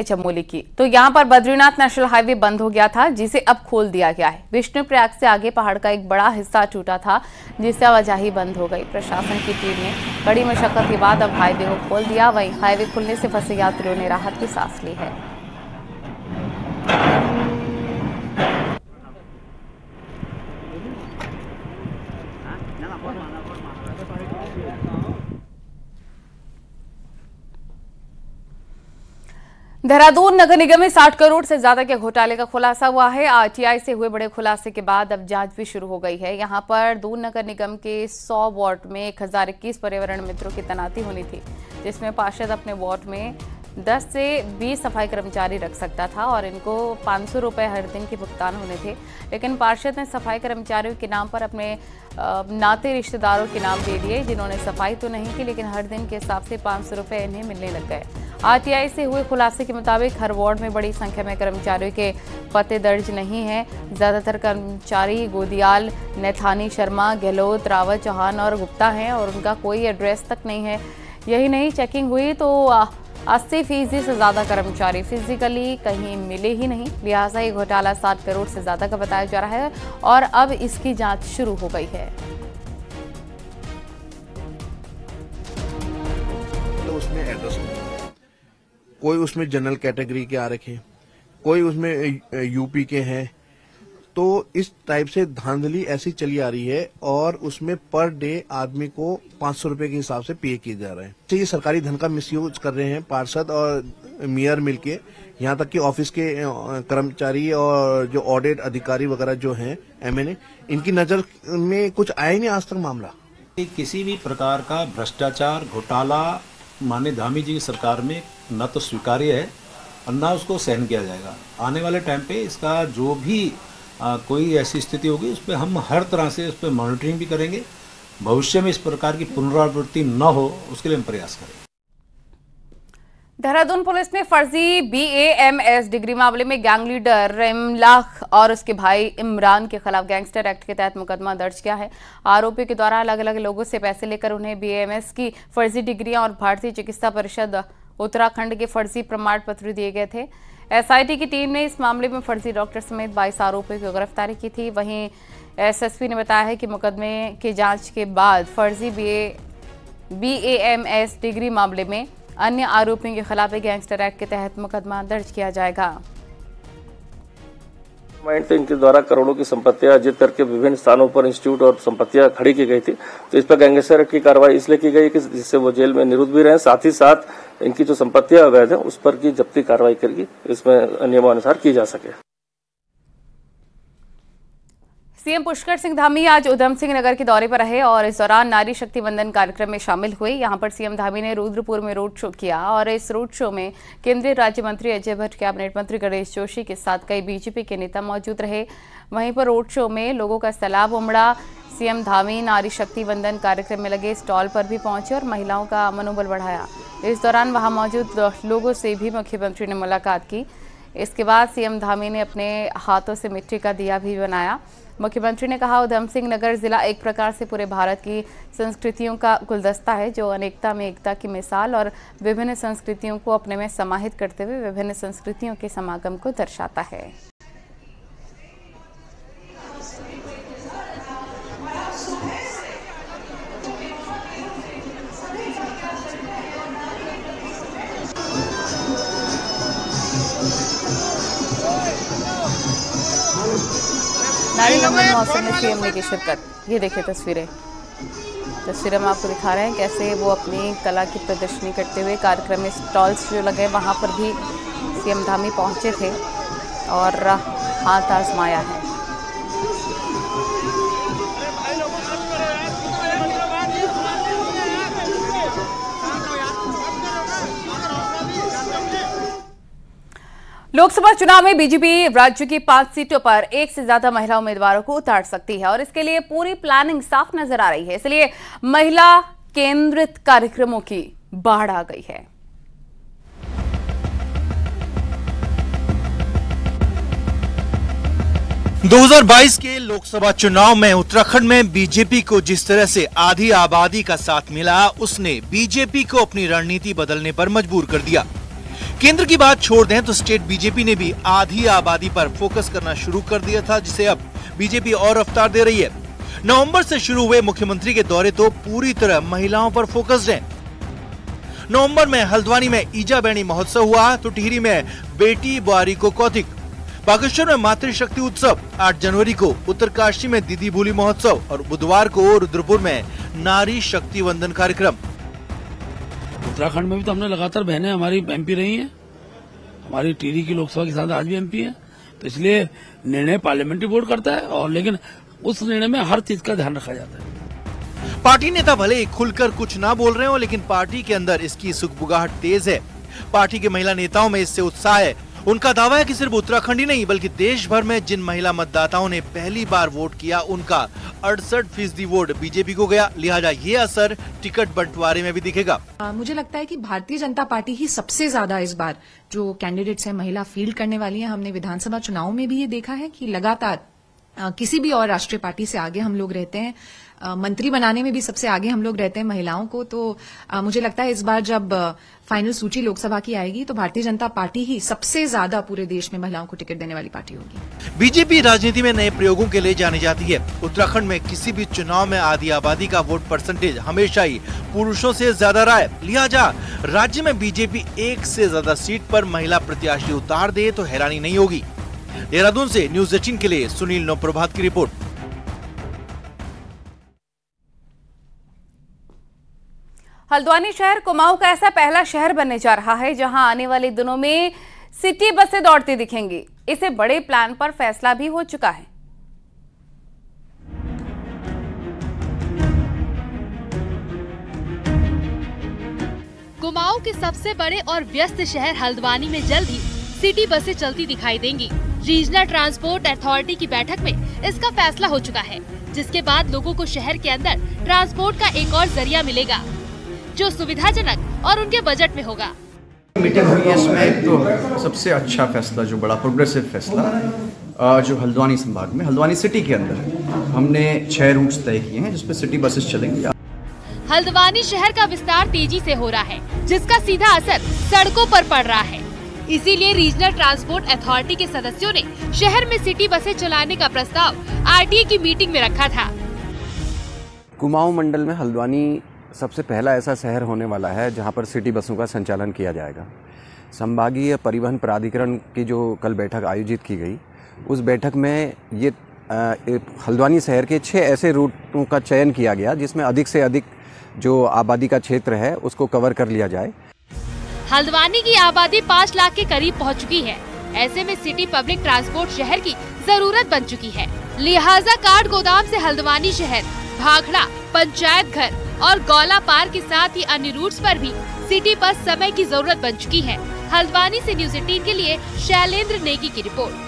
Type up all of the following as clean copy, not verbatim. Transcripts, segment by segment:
चमोली की तो यहां पर बद्रीनाथ नेशनल हाईवे बंद हो गया था, जिसे अब खोल दिया गया है। विष्णुप्रयाग से आगे पहाड़ का एक बड़ा हिस्सा टूटा था, जिससे आवाजाही बंद हो गई। प्रशासन की टीम ने कड़ी मशक्कत के बाद अब हाईवे को खोल दिया। वहीं हाईवे खुलने से फंसे यात्रियों ने राहत की सांस ली है। देहरादून नगर निगम में 60 करोड़ से ज्यादा के घोटाले का खुलासा हुआ है। आरटीआई से हुए बड़े खुलासे के बाद अब जांच भी शुरू हो गई है। यहां पर दून नगर निगम के 100 वार्ड में 1021 पर्यावरण मित्रों की तैनाती होनी थी, जिसमें पार्षद अपने वार्ड में 10 से 20 सफाई कर्मचारी रख सकता था और इनको 500 रुपए हर दिन के भुगतान होने थे। लेकिन पार्षद ने सफाई कर्मचारियों के नाम पर अपने नाते रिश्तेदारों के नाम दे दिए, जिन्होंने सफाई तो नहीं की, लेकिन हर दिन के हिसाब से 500 रुपए इन्हें मिलने लग गए। आरटीआई से हुए खुलासे के मुताबिक हर वार्ड में बड़ी संख्या में कर्मचारियों के पते दर्ज नहीं है। ज्यादातर कर्मचारी गोदियाल, नैथानी, शर्मा, गहलोत, रावत, चौहान और गुप्ता हैं और उनका कोई एड्रेस तक नहीं है। यही नहीं, चेकिंग हुई तो 80% से ज्यादा कर्मचारी फिजिकली कहीं मिले ही नहीं। लिहाजा ये घोटाला 60 करोड़ से ज्यादा का बताया जा रहा है और अब इसकी जांच शुरू हो गई है। तो उसमें एड्रेस कोई उसमें जनरल कैटेगरी के आ रखे, कोई उसमें यूपी के हैं, तो इस टाइप से धांधली ऐसी चली आ रही है और उसमें पर डे आदमी को 500 रुपए के हिसाब से पे किए जा रहे हैं। तो ये सरकारी धन का मिसयूज कर रहे हैं पार्षद और मेयर मिलके, यहाँ तक कि ऑफिस के कर्मचारी और जो ऑडिट अधिकारी वगैरह जो हैं एमएनए, इनकी नजर में कुछ आया ही नहीं आज तक मामला। किसी भी प्रकार का भ्रष्टाचार घोटाला माननीय धामी जी की सरकार में न तो स्वीकार्य है और न उसको सहन किया जाएगा। आने वाले टाइम पे इसका जो भी कोई ऐसी स्थिति होगी उस पर हम हर तरह से उस पर मॉनिटरिंग भी करेंगे। भविष्य में इस प्रकार की पुनरावृत्ति न हो उसके लिए हम प्रयास करेंगे। देहरादून पुलिस ने फर्जी BAMS डिग्री मामले में गैंग लीडर इमलाख और उसके भाई इमरान के खिलाफ गैंगस्टर एक्ट के तहत मुकदमा दर्ज किया है। आरोपी के द्वारा अलग अलग लोगों से पैसे लेकर उन्हें BAMS की फर्जी डिग्रियां और भारतीय चिकित्सा परिषद उत्तराखंड के फर्जी प्रमाण पत्र दिए गए थे। SIT की टीम ने इस मामले में फर्जी डॉक्टर समेत 22 आरोपियों की गिरफ्तारी की थी। वहीं SSP ने बताया है कि मुकदमे की जांच के बाद फर्जी BAMS डिग्री मामले में अन्य आरोपियों के खिलाफ गैंगस्टर एक्ट के तहत मुकदमा दर्ज किया जाएगा। से इनके द्वारा करोड़ों की संपत्तियां अर्जित करके विभिन्न स्थानों पर इंस्टीट्यूट और संपत्तियां खड़ी की गई थी, तो इस पर गैंगस्टर एक्ट की कार्रवाई इसलिए की गई कि जिससे वो जेल में निरुद्ध भी रहे, साथ ही साथ इनकी जो संपत्तियां अवैध है उस पर की जब्ती कार्रवाई करके इसमें नियमानुसार की जा सके। सीएम पुष्कर सिंह धामी आज उधम सिंह नगर के दौरे पर रहे और इस दौरान नारी शक्ति वंदन कार्यक्रम में शामिल हुए। यहां पर सीएम धामी ने रुद्रपुर में रोड शो किया और इस रोड शो में केंद्रीय राज्य मंत्री अजय भट्ट, कैबिनेट मंत्री गणेश जोशी के साथ कई बीजेपी के नेता मौजूद रहे। वहीं पर रोड शो में लोगों का सैलाब उमड़ा। सीएम धामी नारी शक्ति वंदन कार्यक्रम में लगे स्टॉल पर भी पहुंचे और महिलाओं का मनोबल बढ़ाया। इस दौरान वहां मौजूद लोगों से भी मुख्यमंत्री ने मुलाकात की। इसके बाद सीएम धामी ने अपने हाथों से मिट्टी का दिया भी बनाया। मुख्यमंत्री ने कहा, उधम सिंह नगर जिला एक प्रकार से पूरे भारत की संस्कृतियों का गुलदस्ता है, जो अनेकता में एकता की मिसाल और विभिन्न संस्कृतियों को अपने में समाहित करते हुए विभिन्न संस्कृतियों के समागम को दर्शाता है। नारी नमन महोत्सव में सीएम ने की शिरकत। ये देखिए तस्वीरें हम आपको दिखा रहे हैं कैसे वो अपनी कला की प्रदर्शनी करते हुए कार्यक्रम में स्टॉल्स जो लगे वहां पर भी सीएम धामी पहुंचे थे और हाथ आजमाया है। लोकसभा चुनाव में बीजेपी राज्य की 5 सीटों पर एक से ज्यादा महिला उम्मीदवारों को उतार सकती है और इसके लिए पूरी प्लानिंग साफ नजर आ रही है। इसलिए महिला केंद्रित कार्यक्रमों की बाढ़ आ गई है। – 2022 के लोकसभा चुनाव में उत्तराखंड में बीजेपी को जिस तरह से आधी आबादी का साथ मिला, उसने बीजेपी को अपनी रणनीति बदलने पर मजबूर कर दिया। केंद्र की बात छोड़ दें तो स्टेट बीजेपी ने भी आधी आबादी पर फोकस करना शुरू कर दिया था, जिसे अब बीजेपी और रफ्तार दे रही है। नवंबर से शुरू हुए मुख्यमंत्री के दौरे तो पूरी तरह महिलाओं पर फोकस्ड है। नवंबर में हल्द्वानी में ईजा बैणी महोत्सव हुआ तो टिहरी में बेटी बुआरी को कौतिक, बागेश्वर में मातृशक्ति उत्सव, 8 जनवरी को उत्तरकाशी में दीदी भूली महोत्सव और बुधवार को रुद्रपुर में नारी शक्ति वंदन कार्यक्रम। उत्तराखंड में भी तो हमने लगातार बहनें हमारी एमपी रही हैं, हमारी टिहरी की लोकसभा के साथ आज भी एमपी है, तो इसलिए निर्णय पार्लियामेंट्री बोर्ड करता है और लेकिन उस निर्णय में हर चीज का ध्यान रखा जाता है। पार्टी नेता भले खुलकर कुछ ना बोल रहे हो, लेकिन पार्टी के अंदर इसकी सुगबुगाहट तेज है। पार्टी के महिला नेताओं में इससे उत्साह है। उनका दावा है कि सिर्फ उत्तराखंड ही नहीं बल्कि देश भर में जिन महिला मतदाताओं ने पहली बार वोट किया उनका 68% वोट बीजेपी को गया, लिहाजा ये असर टिकट बंटवारे में भी दिखेगा। मुझे लगता है कि भारतीय जनता पार्टी ही सबसे ज्यादा इस बार जो कैंडिडेट्स हैं महिला फील्ड करने वाली हैं। हमने विधानसभा चुनाव में भी ये देखा है कि लगातार किसी भी और राष्ट्रीय पार्टी से आगे हम लोग रहते हैं, मंत्री बनाने में भी सबसे आगे हम लोग रहते हैं महिलाओं को। तो मुझे लगता है इस बार जब फाइनल सूची लोकसभा की आएगी तो भारतीय जनता पार्टी ही सबसे ज्यादा पूरे देश में महिलाओं को टिकट देने वाली पार्टी होगी। बीजेपी राजनीति में नए प्रयोगों के लिए जानी जाती है। उत्तराखंड में किसी भी चुनाव में आधी आबादी का वोट परसेंटेज हमेशा ही पुरुषों से ज्यादा रहा है, लिहाजा राज्य में बीजेपी 1 से ज्यादा सीट पर महिला प्रत्याशी उतार दे तो हैरानी नहीं होगी। देहरादून से न्यूज़ 18 के लिए सुनील नवप्रभात की रिपोर्ट। हल्द्वानी शहर कुमाऊं का ऐसा पहला शहर बनने जा रहा है जहां आने वाले दिनों में सिटी बसें दौड़ती दिखेंगी। इसे बड़े प्लान पर फैसला भी हो चुका है। कुमाऊं के सबसे बड़े और व्यस्त शहर हल्द्वानी में जल्द ही सिटी बसें चलती दिखाई देंगी। रीजनल ट्रांसपोर्ट अथॉरिटी की बैठक में इसका फैसला हो चुका है, जिसके बाद लोगों को शहर के अंदर ट्रांसपोर्ट का एक और जरिया मिलेगा जो सुविधाजनक और उनके बजट में होगा। मीटिंग हुई है इसमें एक तो सबसे अच्छा फैसला जो बड़ा प्रोग्रेसिव फैसला जो हल्द्वानी संभाग में हल्द्वानी सिटी के अंदर हमने 6 रूट्स तय किए हैं जिसपे सिटी बसेस चलेंगी। हल्द्वानी शहर का विस्तार तेजी से हो रहा है जिसका सीधा असर सड़कों पर पड़ रहा है। इसीलिए रीजनल ट्रांसपोर्ट अथॉरिटी के सदस्यों ने शहर में सिटी बसें चलाने का प्रस्ताव आरटीए की मीटिंग में रखा था। कुमाऊं मंडल में हल्द्वानी सबसे पहला ऐसा शहर होने वाला है जहां पर सिटी बसों का संचालन किया जाएगा। संभागीय परिवहन प्राधिकरण की जो कल बैठक आयोजित की गई, उस बैठक में ये हल्द्वानी शहर के 6 ऐसे रूटों का चयन किया गया जिसमें अधिक से अधिक जो आबादी का क्षेत्र है उसको कवर कर लिया जाए। हल्द्वानी की आबादी 5 लाख के करीब पहुंच चुकी है। ऐसे में सिटी पब्लिक ट्रांसपोर्ट शहर की जरूरत बन चुकी है। लिहाजा काठ गोदाम से हल्द्वानी शहर, भाखड़ा, पंचायत घर और गौला पार के साथ ही अन्य रूट्स पर भी सिटी बस समय की जरूरत बन चुकी है। हल्द्वानी से न्यूज़ 18 के लिए शैलेंद्र नेगी की रिपोर्ट।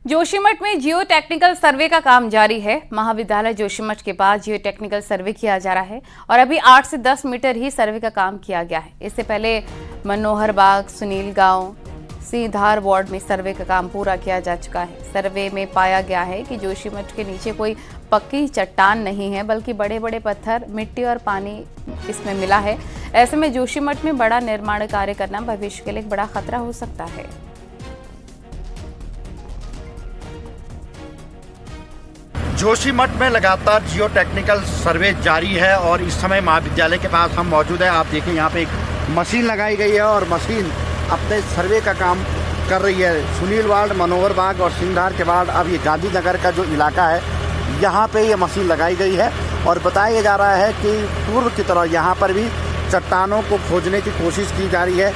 जोशीमठ में जियो टेक्निकल सर्वे का काम जारी है। महाविद्यालय जोशीमठ के बाद जियो टेक्निकल सर्वे किया जा रहा है और अभी 8 से 10 मीटर ही सर्वे का काम किया गया है। इससे पहले मनोहर बाग, सुनील गांव, सीधार वार्ड में सर्वे का काम पूरा किया जा चुका है। सर्वे में पाया गया है कि जोशीमठ के नीचे कोई पक्की चट्टान नहीं है बल्कि बड़े बड़े पत्थर, मिट्टी और पानी इसमें मिला है। ऐसे में जोशीमठ में बड़ा निर्माण कार्य करना भविष्य के लिए एक बड़ा खतरा हो सकता है। जोशीमठ में लगातार जियो टेक्निकल सर्वे जारी है और इस समय महाविद्यालय के पास हम मौजूद हैं। आप देखिए यहाँ पे एक मशीन लगाई गई है और मशीन अपने सर्वे का काम कर रही है। सुनील वार्ड, मनोहर बाग और सिंधार के बाद अब ये गांधीनगर का जो इलाका है यहाँ पे ये मशीन लगाई गई है और बताया जा रहा है कि पूर्व की तरह यहाँ पर भी चट्टानों को खोजने की कोशिश की जा रही है।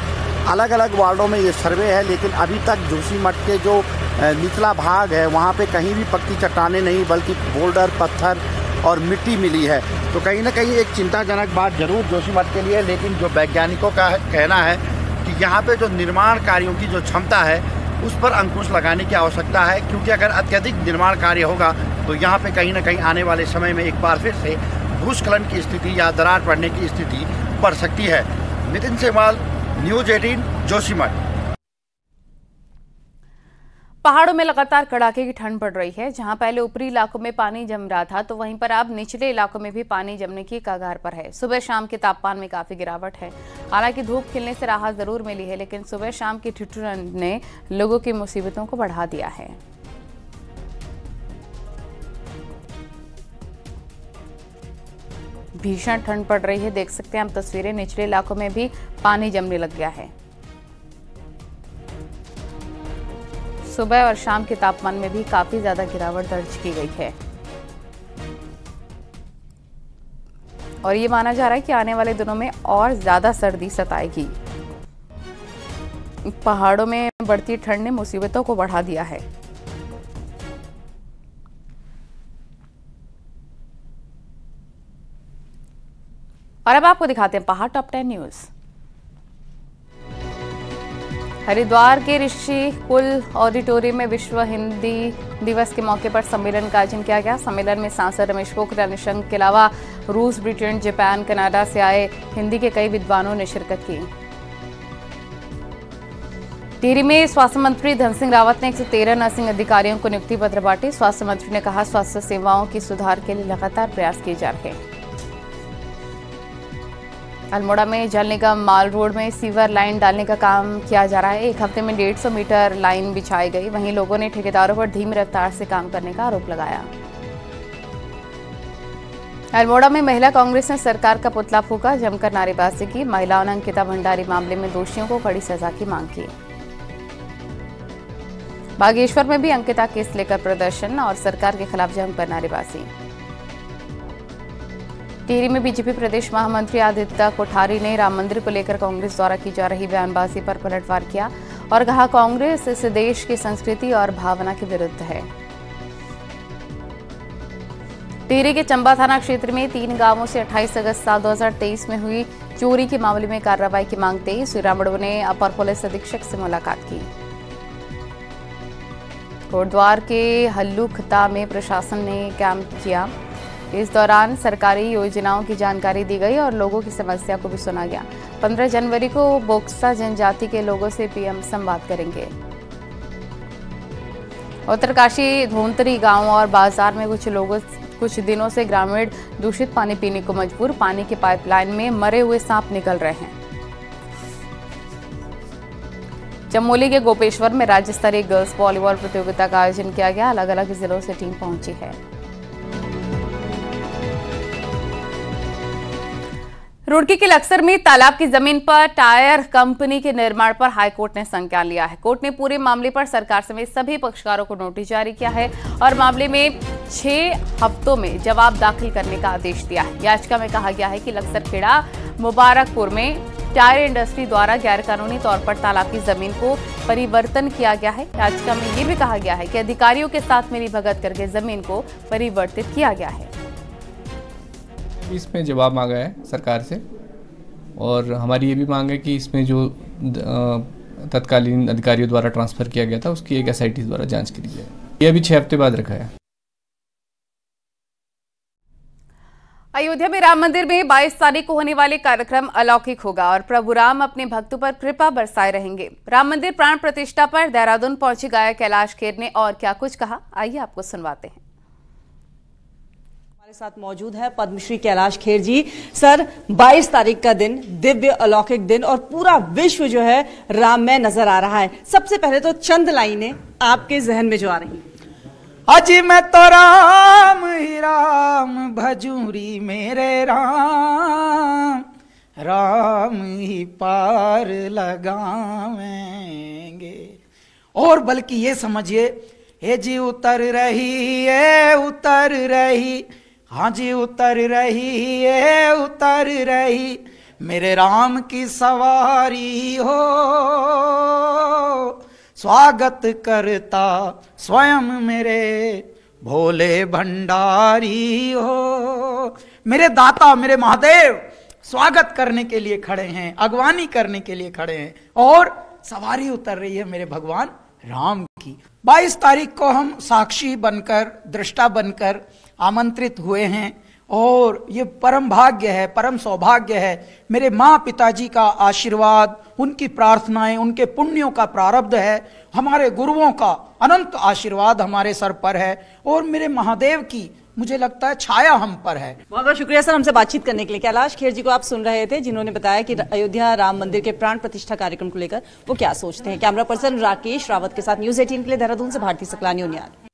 अलग अलग वार्डों में ये सर्वे है लेकिन अभी तक जोशीमठ के जो निचला भाग है वहाँ पे कहीं भी पक्की चट्टानें नहीं बल्कि बोल्डर, पत्थर और मिट्टी मिली है। तो कहीं ना कहीं एक चिंताजनक बात जरूर जोशीमठ के लिए, लेकिन जो वैज्ञानिकों का कहना है कि यहाँ पे जो निर्माण कार्यों की जो क्षमता है उस पर अंकुश लगाने की आवश्यकता है, क्योंकि अगर अत्यधिक निर्माण कार्य होगा तो यहाँ पे कहीं ना कहीं आने वाले समय में एक बार फिर से भूस्खलन की स्थिति या दरार पड़ने की स्थिति बढ़ सकती है। नितिन सेवाल, न्यूज़ 18, जोशीमठ। पहाड़ों में लगातार कड़ाके की ठंड पड़ रही है। जहां पहले ऊपरी इलाकों में पानी जम रहा था, तो वहीं पर अब निचले इलाकों में भी पानी जमने की कगार पर है। सुबह शाम के तापमान में काफी गिरावट है। हालांकि धूप खिलने से राहत जरूर मिली है, लेकिन सुबह शाम की ठिठुरन ने लोगों की मुसीबतों को बढ़ा दिया है। भीषण ठंड पड़ रही है। देख सकते हैं हम तस्वीरें, निचले इलाकों में भी पानी जमने लग गया है। सुबह और शाम के तापमान में भी काफी ज्यादा गिरावट दर्ज की गई है और ये माना जा रहा है कि आने वाले दिनों में और ज्यादा सर्दी सताएगी। पहाड़ों में बढ़ती ठंड ने मुसीबतों को बढ़ा दिया है। और अब आपको दिखाते हैं पहाड़ टॉप 10 न्यूज। हरिद्वार के ऋषि कुल ऑडिटोरियम में विश्व हिंदी दिवस के मौके पर सम्मेलन का आयोजन किया गया। सम्मेलन में सांसद रमेश पोखरियाल निशंक के अलावा रूस, ब्रिटेन, जापान, कनाडा से आए हिंदी के कई विद्वानों ने शिरकत की। टिहरी में स्वास्थ्य मंत्री धन सिंह रावत ने 113 नर्सिंग अधिकारियों को नियुक्ति पत्र बांटे। स्वास्थ्य मंत्री ने कहा, स्वास्थ्य सेवाओं की सुधार के लिए लगातार प्रयास किए जा रहे हैं। अल्मोड़ा में जल निगम माल रोड में सीवर लाइन डालने का काम किया जा रहा है। एक हफ्ते में 150 मीटर लाइन बिछाई गई। वहीं लोगों ने ठेकेदारों पर धीमी रफ्तार से काम करने का आरोप लगाया। अल्मोड़ा में महिला कांग्रेस ने सरकार का पुतला फूंका, जमकर नारेबाजी की। महिलाओं ने अंकिता भंडारी मामले में दोषियों को कड़ी सजा की मांग की। बागेश्वर में भी अंकिता केस लेकर प्रदर्शन और सरकार के खिलाफ जमकर नारेबाजी। टिहरी में बीजेपी प्रदेश महामंत्री आदित्य कोठारी ने राम मंदिर को लेकर कांग्रेस द्वारा की जा रही बयानबाजी पर पलटवार किया और कहा, कांग्रेस इस देश की संस्कृति और भावना के विरुद्ध है। टिहरी के चंबा थाना क्षेत्र में 3 गांवों से 28 अगस्त साल 2023 में हुई चोरी के मामले में कार्रवाई की मांग तेज। रामड़ो ने अपर पुलिस अधीक्षक से मुलाकात की। कोटद्वार के हल्लूखता में प्रशासन ने कैंप किया। इस दौरान सरकारी योजनाओं की जानकारी दी गई और लोगों की समस्या को भी सुना गया। 15 जनवरी को बोक्सा जनजाति के लोगों से पीएम संवाद करेंगे। उत्तरकाशी धोंतरी गांव और बाजार में कुछ दिनों से ग्रामीण दूषित पानी पीने को मजबूर। पानी की पाइपलाइन में मरे हुए सांप निकल रहे हैं। चमोली के गोपेश्वर में राज्य स्तरीय गर्ल्स वॉलीबॉल प्रतियोगिता का आयोजन किया गया। अलग अलग जिलों से टीम पहुंची है। रुड़की के लक्सर में तालाब की जमीन पर टायर कंपनी के निर्माण पर हाईकोर्ट ने संज्ञान लिया है। कोर्ट ने पूरे मामले पर सरकार समेत सभी पक्षकारों को नोटिस जारी किया है और मामले में 6 हफ्तों में जवाब दाखिल करने का आदेश दिया है। याचिका में कहा गया है कि लक्सर खेड़ा मुबारकपुर में टायर इंडस्ट्री द्वारा गैरकानूनी तौर पर तालाब की जमीन को परिवर्तन किया गया है। याचिका में यह भी कहा गया है कि अधिकारियों के साथ मिलीभगत करके जमीन को परिवर्तित किया गया है। इसमें जवाब मांगा है सरकार से और हमारी ये भी मांग है कि इसमें जो तत्कालीन अधिकारियों द्वारा ट्रांसफर किया गया था उसकी एक एसआईटी द्वारा जांच की जाए। ये अभी 6 हफ्ते बाद रखा है। अयोध्या में राम मंदिर में 22 तारीख को होने वाले कार्यक्रम अलौकिक होगा और प्रभु राम अपने भक्तों पर कृपा बरसाए रहेंगे। राम मंदिर प्राण प्रतिष्ठा पर देहरादून पहुंचे गायक कैलाश खेर ने और क्या कुछ कहा, आइए आपको सुनवाते हैं। हमारे साथ मौजूद है पद्मश्री कैलाश खेर जी। सर, 22 तारीख का दिन, दिव्य अलौकिक दिन और पूरा विश्व जो है राम में नजर आ रहा है। सबसे पहले तो चंद लाइनें आपके जहन में जो आ रही हैं। अजी मैं तो राम ही राम भजूरी मेरे राम, राम ही पार लगावेंगे। और बल्कि ये समझिए, हे जी उतर रही है उतर रही, हाँ जी उतर रही है उतर रही, मेरे राम की सवारी हो, स्वागत करता स्वयं मेरे भोले भंडारी हो। मेरे दाता मेरे महादेव स्वागत करने के लिए खड़े हैं, अगवानी करने के लिए खड़े हैं और सवारी उतर रही है मेरे भगवान राम की। 22 तारीख को हम साक्षी बनकर, दृष्टा बनकर आमंत्रित हुए हैं और ये परम भाग्य है, परम सौभाग्य है। मेरे माँ पिताजी का आशीर्वाद, उनकी प्रार्थनाएं, उनके पुण्यों का प्रारब्ध है, हमारे गुरुओं का अनंत आशीर्वाद हमारे सर पर है और मेरे महादेव की मुझे लगता है छाया हम पर है। बहुत बहुत शुक्रिया सर हमसे बातचीत करने के लिए। कैलाश खेर जी को आप सुन रहे थे, जिन्होंने बताया कि अयोध्या राम मंदिर के प्राण प्रतिष्ठा कार्यक्रम को लेकर वो क्या सोचते हैं। कैमरा पर्सन राकेश रावत के साथ न्यूज़ 18 के लिए देहरादून से भारती सकलानी उनियाल।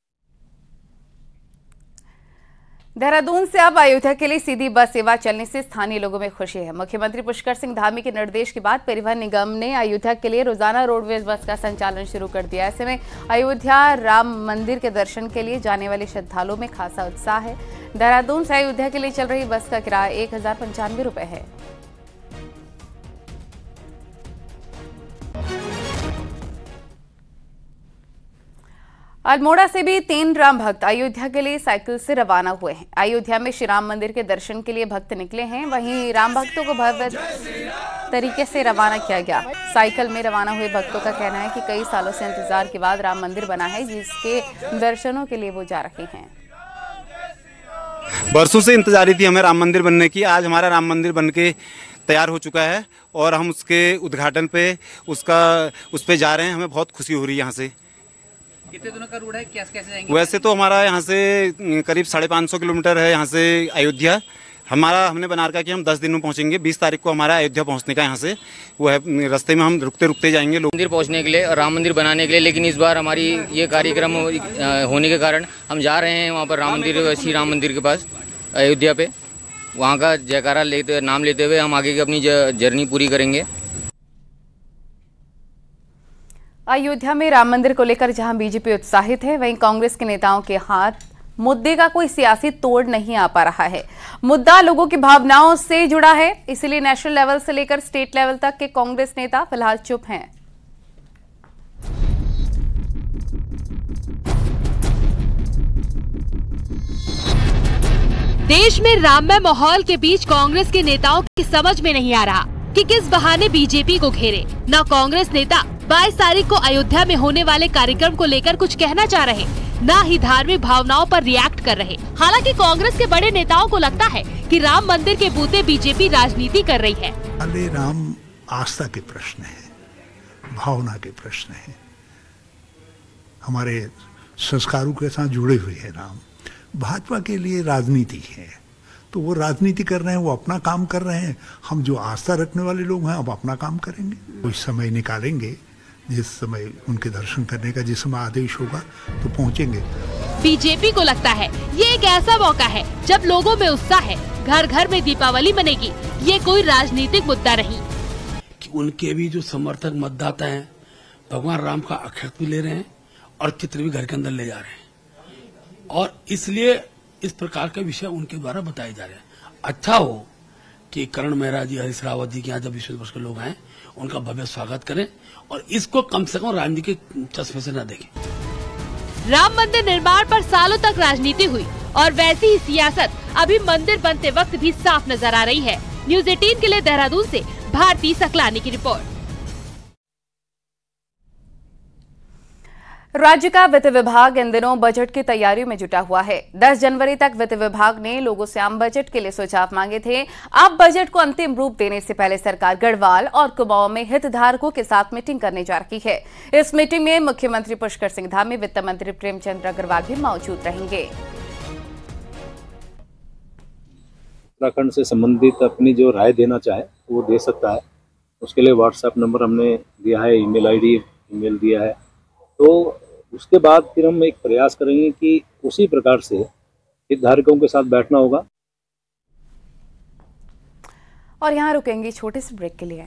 देहरादून से अब अयोध्या के लिए सीधी बस सेवा चलने से स्थानीय लोगों में खुशी है। मुख्यमंत्री पुष्कर सिंह धामी के निर्देश के बाद परिवहन निगम ने अयोध्या के लिए रोजाना रोडवेज बस का संचालन शुरू कर दिया। ऐसे में अयोध्या राम मंदिर के दर्शन के लिए जाने वाले श्रद्धालुओं में खासा उत्साह है। देहरादून से अयोध्या के लिए चल रही बस का किराया 1095 रुपए है। अल्मोड़ा से भी 3 राम भक्त अयोध्या के लिए साइकिल से रवाना हुए हैं। अयोध्या में श्री राम मंदिर के दर्शन के लिए भक्त निकले हैं। वहीं राम भक्तों को भव्य तरीके से रवाना किया गया। साइकिल में रवाना हुए भक्तों का कहना है कि कई सालों से इंतजार के बाद राम मंदिर बना है, जिसके दर्शनों के लिए वो जा रहे हैं। बरसों से इंतजारी थी हमें राम मंदिर बनने की। आज हमारा राम मंदिर बनके तैयार हो चुका है और हम उसके उद्घाटन पे उस पे जा रहे हैं। हमें बहुत खुशी हो रही है। यहाँ से कितने दिनों का रूट है, कैसे जाएंगे? वैसे तो हमारा यहाँ से करीब 550 किलोमीटर है यहाँ से अयोध्या। हमने बना रखा कि हम 10 दिन में पहुँचेंगे। 20 तारीख को हमारा अयोध्या पहुँचने का यहाँ से वो है। रास्ते में हम रुकते रुकते जाएंगे मंदिर पहुँचने के लिए और राम मंदिर बनाने के लिए। लेकिन इस बार हमारी ये कार्यक्रम होने के कारण हम जा रहे हैं वहाँ पर राम मंदिर, श्री राम मंदिर के पास अयोध्या पे। वहाँ का जयकारा लेते, नाम लेते हुए हम आगे की अपनी जर्नी पूरी करेंगे। अयोध्या में राम मंदिर को लेकर जहां बीजेपी उत्साहित है, वहीं कांग्रेस के नेताओं के हाथ मुद्दे का कोई सियासी तोड़ नहीं आ पा रहा है। मुद्दा लोगों की भावनाओं से जुड़ा है, इसलिए नेशनल लेवल से लेकर स्टेट लेवल तक के कांग्रेस नेता फिलहाल चुप हैं। देश में राममय माहौल के बीच कांग्रेस के नेताओं की समझ में नहीं आ रहा कि किस बहाने बीजेपी को घेरे। न कांग्रेस नेता 22 तारीख को अयोध्या में होने वाले कार्यक्रम को लेकर कुछ कहना चाह रहे, न ही धार्मिक भावनाओं पर रिएक्ट कर रहे। हालांकि कांग्रेस के बड़े नेताओं को लगता है कि राम मंदिर के बूते बीजेपी राजनीति कर रही है। अरे राम आस्था के प्रश्न है, भावना के प्रश्न है, हमारे संस्कारों के साथ जुड़े हुए हैं राम। भाजपा के लिए राजनीति है, तो वो राजनीति कर रहे हैं, वो अपना काम कर रहे हैं। हम जो आस्था रखने वाले लोग हैं अब अपना काम करेंगे। कोई समय निकालेंगे, जिस समय उनके दर्शन करने का जिस समय आदेश होगा तो पहुंचेंगे। बीजेपी को लगता है ये एक ऐसा मौका है जब लोगों में उत्साह है, घर घर में दीपावली मनेगी। ये कोई राजनीतिक मुद्दा नहीं कि उनके भी जो समर्थक मतदाता हैं भगवान राम का अक्षत भी ले रहे हैं और चित्र भी घर के अंदर ले जा रहे हैं, और इसलिए इस प्रकार के विषय उनके द्वारा बताए जा रहे हैं। अच्छा हो कि करण मेहरा जी, हरीश रावत जी के यहाँ जब विश्व दिवस के लोग आए, उनका भव्य स्वागत करें और इसको कम से कम राजनीति के चश्मे से न देखें। राम मंदिर निर्माण पर सालों तक राजनीति हुई और वैसी ही सियासत अभी मंदिर बनते वक्त भी साफ नजर आ रही है। न्यूज़ 18 के लिए देहरादून से भारती सकलानी की रिपोर्ट। राज्य का वित्त विभाग इन दिनों बजट की तैयारियों में जुटा हुआ है। 10 जनवरी तक वित्त विभाग ने लोगों से आम बजट के लिए सुझाव मांगे थे। अब बजट को अंतिम रूप देने से पहले सरकार गढ़वाल और कुमाऊं में हितधारकों के साथ मीटिंग करने जा रही है। इस मीटिंग में मुख्यमंत्री पुष्कर सिंह धामी, वित्त मंत्री प्रेमचंद अग्रवाल भी मौजूद रहेंगे। उत्तराखंड से संबंधित अपनी जो राय देना चाहे वो दे सकता है। उसके लिए व्हाट्सएप नंबर हमने दिया है, ईमेल आईडी ईमेल दिया है। तो उसके बाद फिर हम एक प्रयास करेंगे कि उसी प्रकार से हितधारकों के साथ बैठना होगा। और यहाँ रुकेंगे छोटे से ब्रेक के लिए।